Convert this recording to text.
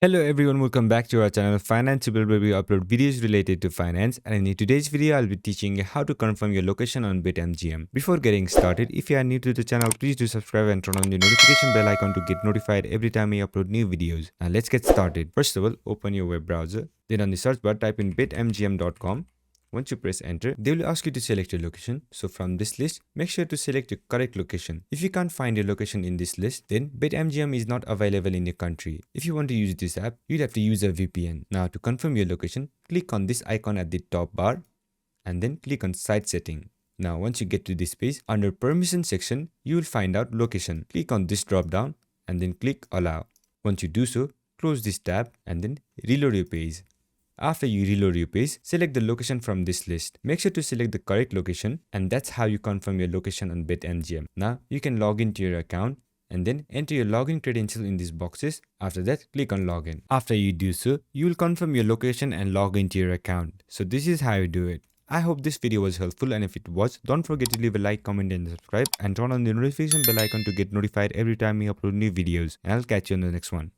Hello everyone, welcome back to our channel Financeable, where we upload videos related to finance. And in today's video, I'll be teaching you how to confirm your location on BetMGM. Before getting started, if you are new to the channel, please do subscribe and turn on the notification bell icon to get notified every time we upload new videos. Now let's get started. First of all, open your web browser. Then on the search bar, type in betmgm.com. Once you press enter, they will ask you to select your location. So from this list, make sure to select your correct location. If you can't find your location in this list, then BetMGM is not available in your country. If you want to use this app, you'd have to use a VPN. Now to confirm your location, click on this icon at the top bar and then click on site setting. Now once you get to this page, under permission section, you will find out location. Click on this drop down and then click allow. Once you do so, close this tab and then reload your page. After you reload your page, select the location from this list. Make sure to select the correct location, and that's how you confirm your location on BetMGM. Now, you can log into your account and then enter your login credential in these boxes. After that, click on login. After you do so, you will confirm your location and log into your account. So this is how you do it. I hope this video was helpful, and if it was, don't forget to leave a like, comment and subscribe, and turn on the notification bell icon to get notified every time we upload new videos. And I'll catch you on the next one.